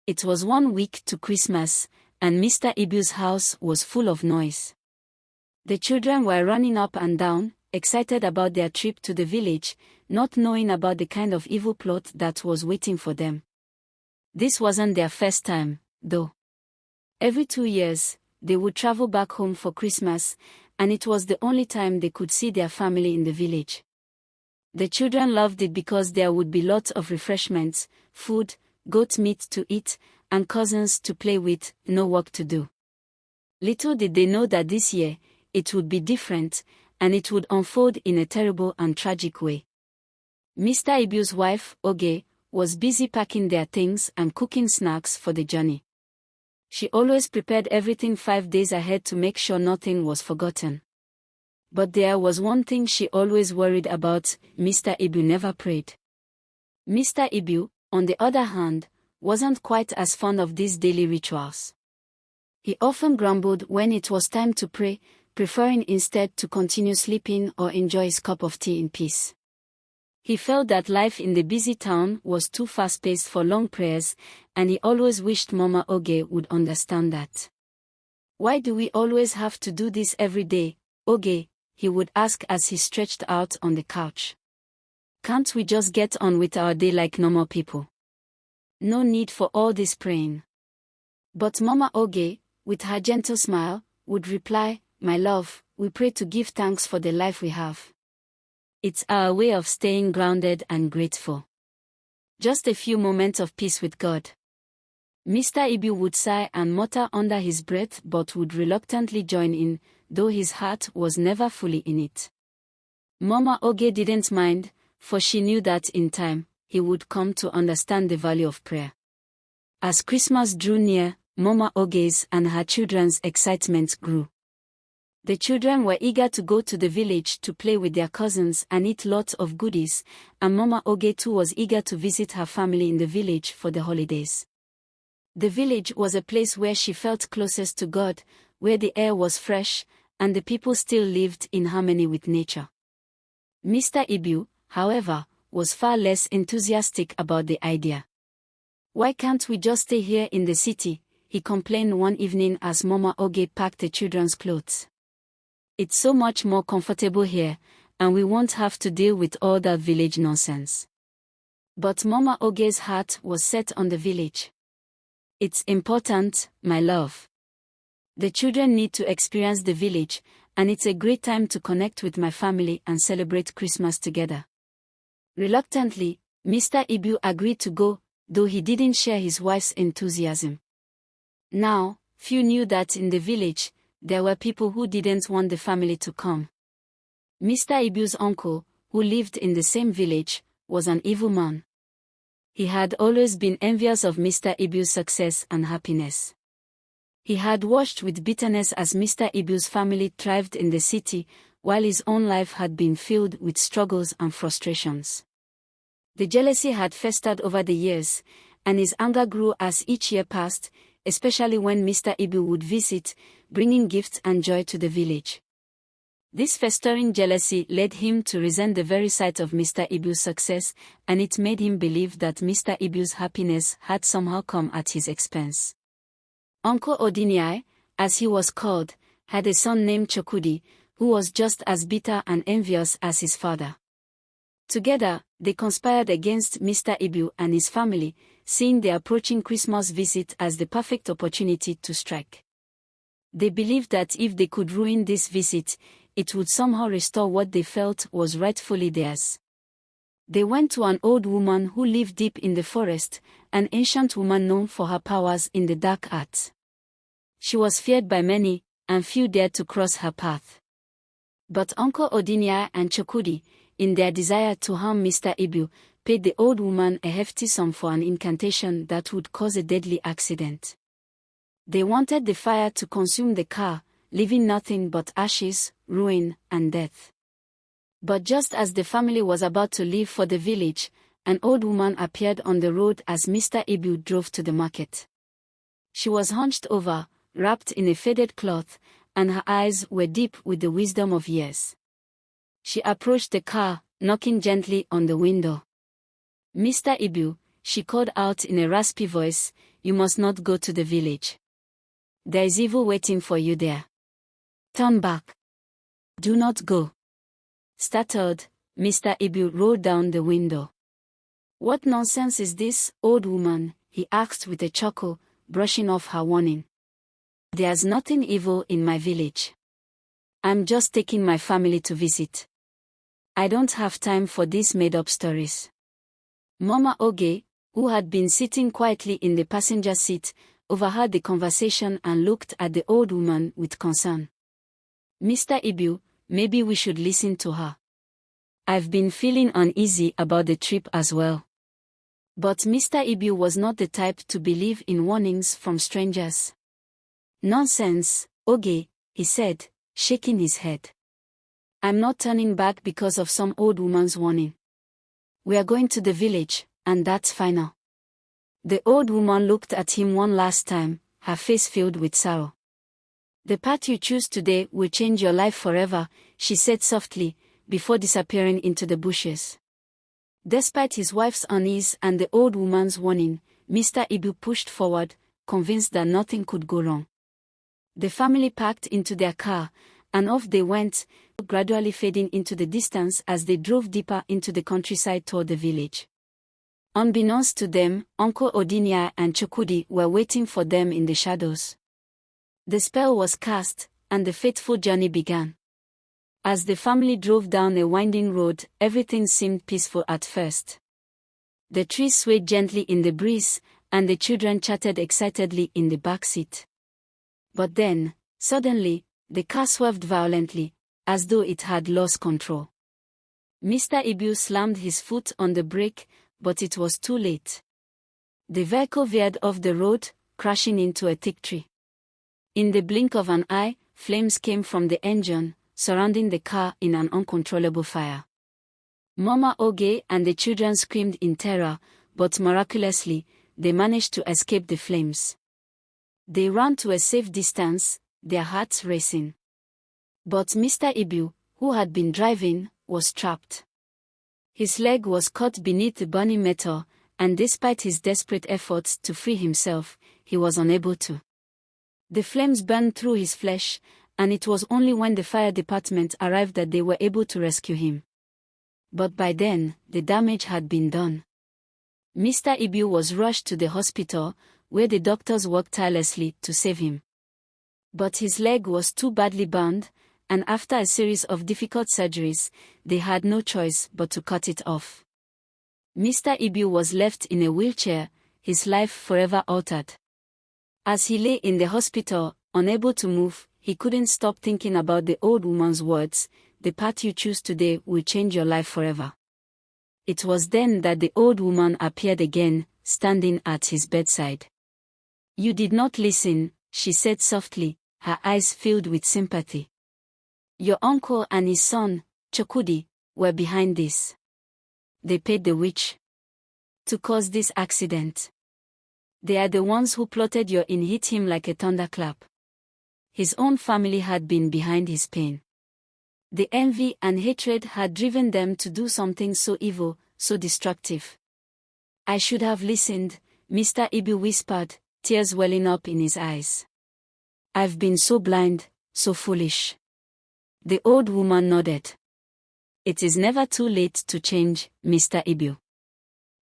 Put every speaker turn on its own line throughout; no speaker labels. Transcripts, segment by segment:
It was 1 week to Christmas, and Mr. Ibu's house was full of noise. The children were running up and down, excited about their trip to the village, not knowing about the kind of evil plot that was waiting for them. This wasn't their first time, though. Every 2 years, they would travel back home for Christmas, and it was the only time they could see their family in the village. The children loved it because there would be lots of refreshments, food, goat meat to eat, and cousins to play with, no work to do. Little did they know that this year, it would be different, and it would unfold in a terrible and tragic way. Mr. Ibu's wife, Oge, was busy packing their things and cooking snacks for the journey. She always prepared everything 5 days ahead to make sure nothing was forgotten. But there was one thing she always worried about: Mr. Ibu never prayed. Mr. Ibu, on the other hand, wasn't quite as fond of these daily rituals. He often grumbled when it was time to pray, preferring instead to continue sleeping or enjoy his cup of tea in peace. He felt that life in the busy town was too fast-paced for long prayers, and he always wished Mama Oge would understand that. "Why do we always have to do this every day, Oge?" he would ask as he stretched out on the couch. "Can't we just get on with our day like normal people? No need for all this praying." But Mama Oge, with her gentle smile, would reply, "My love, we pray to give thanks for the life we have. It's our way of staying grounded and grateful. Just a few moments of peace with God." Mr. Ibu would sigh and mutter under his breath but would reluctantly join in, though his heart was never fully in it. Mama Oge didn't mind, for she knew that in time, he would come to understand the value of prayer. As Christmas drew near, Mama Oge's and her children's excitement grew. The children were eager to go to the village to play with their cousins and eat lots of goodies, and Mama Oge too was eager to visit her family in the village for the holidays. The village was a place where she felt closest to God, where the air was fresh, and the people still lived in harmony with nature. Mr. Ibu, however, was far less enthusiastic about the idea. "Why can't we just stay here in the city?" he complained one evening as Mama Oge packed the children's clothes. "It's so much more comfortable here, and we won't have to deal with all that village nonsense." But Mama Oge's heart was set on the village. "It's important, my love. The children need to experience the village, and it's a great time to connect with my family and celebrate Christmas together." Reluctantly, Mr. Ibu agreed to go, though he didn't share his wife's enthusiasm. Now, few knew that in the village, there were people who didn't want the family to come. Mr. Ibu's uncle, who lived in the same village, was an evil man. He had always been envious of Mr. Ibu's success and happiness. He had watched with bitterness as Mr. Ibu's family thrived in the city, while his own life had been filled with struggles and frustrations. The jealousy had festered over the years, and his anger grew as each year passed, especially when Mr. Ibu would visit, bringing gifts and joy to the village. This festering jealousy led him to resent the very sight of Mr. Ibu's success, and it made him believe that Mr. Ibu's happiness had somehow come at his expense. Uncle Odiniai, as he was called, had a son named Chokudi, who was just as bitter and envious as his father. Together, they conspired against Mr. Ibu and his family, seeing the approaching Christmas visit as the perfect opportunity to strike. They believed that if they could ruin this visit, it would somehow restore what they felt was rightfully theirs. They went to an old woman who lived deep in the forest, an ancient woman known for her powers in the dark arts. She was feared by many, and few dared to cross her path. But Uncle Odinia and Chokudi, in their desire to harm Mr. Ibu, paid the old woman a hefty sum for an incantation that would cause a deadly accident. They wanted the fire to consume the car, leaving nothing but ashes, ruin, and death. But just as the family was about to leave for the village, an old woman appeared on the road as Mr. Ibu drove to the market. She was hunched over, wrapped in a faded cloth, and her eyes were deep with the wisdom of years. She approached the car, knocking gently on the window. "Mr. Ibu," she called out in a raspy voice, you must not go to the village. There is evil waiting for you there. Turn back. Do not go. Startled, Mr. Ibu rolled down the window. What nonsense is this, old woman? He asked with a chuckle, brushing off her warning. There's nothing evil in my village. I'm just taking my family to visit. I don't have time for these made-up stories. Mama Oge, who had been sitting quietly in the passenger seat, overheard the conversation and looked at the old woman with concern. Mr. Ibu, maybe we should listen to her. I've been feeling uneasy about the trip as well. But Mr. Ibu was not the type to believe in warnings from strangers. Nonsense, Oge, he said, shaking his head. I'm not turning back because of some old woman's warning. We are going to the village, and that's final. The old woman looked at him one last time, her face filled with sorrow. The path you choose today will change your life forever, she said softly, before disappearing into the bushes. Despite his wife's unease and the old woman's warning, Mr. Ibu pushed forward, convinced that nothing could go wrong. The family packed into their car, and off they went, gradually fading into the distance as they drove deeper into the countryside toward the village. Unbeknownst to them, Uncle Odinia and Chukwudi were waiting for them in the shadows. The spell was cast, and the fateful journey began. As the family drove down a winding road, everything seemed peaceful at first. The trees swayed gently in the breeze, and the children chatted excitedly in the back seat. But then, suddenly, the car swerved violently, as though it had lost control. Mr. Ibu slammed his foot on the brake, but it was too late. The vehicle veered off the road, crashing into a thick tree. In the blink of an eye, flames came from the engine, surrounding the car in an uncontrollable fire. Mama Oge and the children screamed in terror, but miraculously, they managed to escape the flames. They ran to a safe distance, their hearts racing. But Mr. Ibu, who had been driving, was trapped. His leg was caught beneath the burning metal, and despite his desperate efforts to free himself, he was unable to. The flames burned through his flesh, and it was only when the fire department arrived that they were able to rescue him. But by then, the damage had been done. Mr. Ibu was rushed to the hospital, where the doctors worked tirelessly to save him. But his leg was too badly burned, and after a series of difficult surgeries, they had no choice but to cut it off. Mr. Ibu was left in a wheelchair, his life forever altered. As he lay in the hospital, unable to move, he couldn't stop thinking about the old woman's words, "The path you choose today will change your life forever." It was then that the old woman appeared again, standing at his bedside. "You did not listen," she said softly, her eyes filled with sympathy. "Your uncle and his son, Chukwudi, were behind this. They paid the witch to cause this accident. They are the ones who plotted your end hit him like a thunderclap. His own family had been behind his pain. The envy and hatred had driven them to do something so evil, so destructive. I should have listened," Mr. Ibu whispered, tears welling up in his eyes. "I've been so blind, so foolish." The old woman nodded. "It is never too late to change, Mr. Ibu.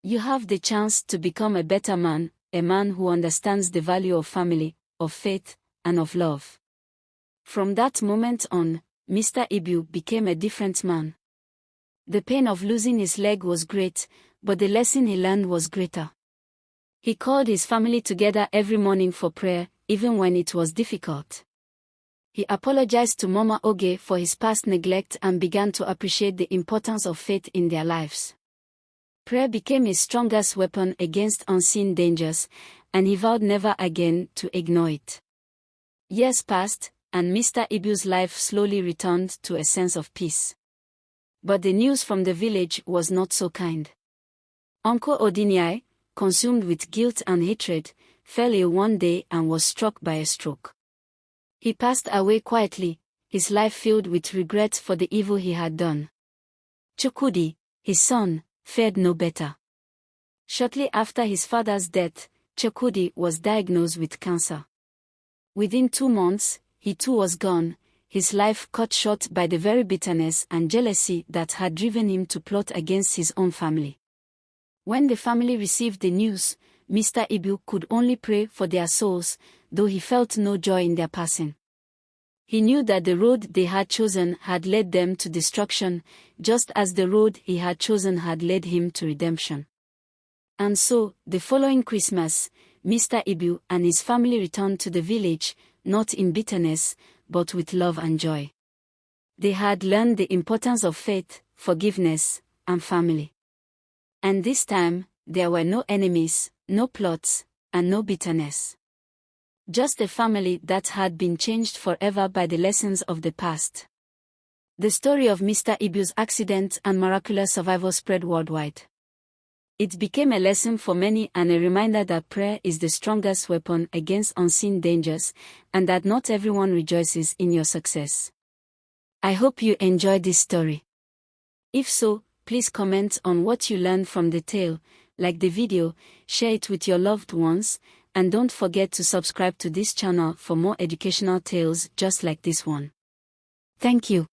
You have the chance to become a better man, a man who understands the value of family, of faith, and of love." From that moment on, Mr. Ibu became a different man. The pain of losing his leg was great, but the lesson he learned was greater. He called his family together every morning for prayer, even when it was difficult. He apologized to Mama Oge for his past neglect and began to appreciate the importance of faith in their lives. Prayer became his strongest weapon against unseen dangers, and he vowed never again to ignore it. Years passed, and Mr. Ibu's life slowly returned to a sense of peace. But the news from the village was not so kind. Uncle Odinia, consumed with guilt and hatred, fell ill one day and was struck by a stroke. He passed away quietly, his life filled with regret for the evil he had done. Chukwudi, his son, fared no better. Shortly after his father's death, Chukwudi was diagnosed with cancer. Within 2 months, he too was gone, his life cut short by the very bitterness and jealousy that had driven him to plot against his own family. When the family received the news, Mr. Ibu could only pray for their souls, though he felt no joy in their passing. He knew that the road they had chosen had led them to destruction, just as the road he had chosen had led him to redemption. And so, the following Christmas, Mr. Ibu and his family returned to the village, not in bitterness, but with love and joy. They had learned the importance of faith, forgiveness, and family. And this time, there were no enemies, no plots, and no bitterness. Just a family that had been changed forever by the lessons of the past. The story of Mr. Ibu's accident and miraculous survival spread worldwide. It became a lesson for many and a reminder that prayer is the strongest weapon against unseen dangers, and that not everyone rejoices in your success. I hope you enjoyed this story. If so, please comment on what you learned from the tale, like the video, share it with your loved ones, and don't forget to subscribe to this channel for more educational tales just like this one. Thank you.